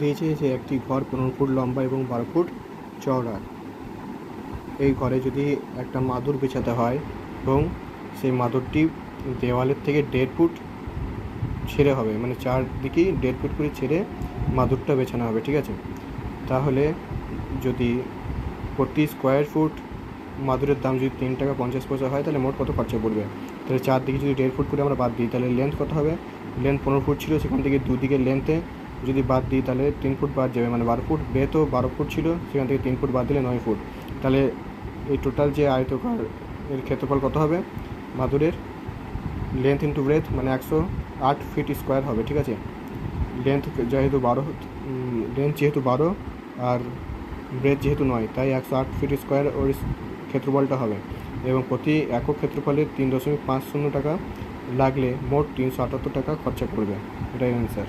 দিয়েছে যে একটি ঘর 15 ফুট লম্বা এবং 12 ফুট চওড়া। এই ঘরে যদি একটা মাদুর বিছাতে হয় এবং সেই মাদুরটি দেওয়ালের থেকে 1.5 ফুট ছেড়ে হবে, মানে চারদিকেই 1.5 ফুট করে ছেড়ে মাদুরটা বেছানো হবে, ঠিক আছে। তাহলে যদি প্রতি স্কোয়ার ফুট মাদুরের দাম যদি 3 টাকা 50 পয়সা হয়, তাহলে মোট কত খরচা পড়বে? তাহলে চারদিকে যদি 1.5 ফুট করে আমরা বাদ দিই, তাহলে লেন্থ কত হবে? লেন্থ 15 ফুট ছিল, সেখান থেকে দুদিকে লেন্থে যদি বাদ দিই তাহলে 3 ফুট বাদ যাবে, মানে 12 ফুট। বেতো 12 ফুট ছিল, সেখান থেকে 3 ফুট বাদ দিলে 9 ফুট। তাহলে এই টোটাল যে আয়তকার এর ক্ষেত্রফল কত হবে? মাদুরের লেন্থ ইন্টু ব্রেথ মানে 108 ফিট স্কোয়ার হবে, ঠিক আছে। লেন্থ যেহেতু 12 আর ব্রেথ যেহেতু 9, তাই 108 ফিট স্কোয়ার ওর ক্ষেত্রফলটা হবে। এবং প্রতি একক ক্ষেত্রফলে 3.50 টাকা লাগলে মোট 378 টাকা খরচা পড়বে। এটাই অ্যান্সার।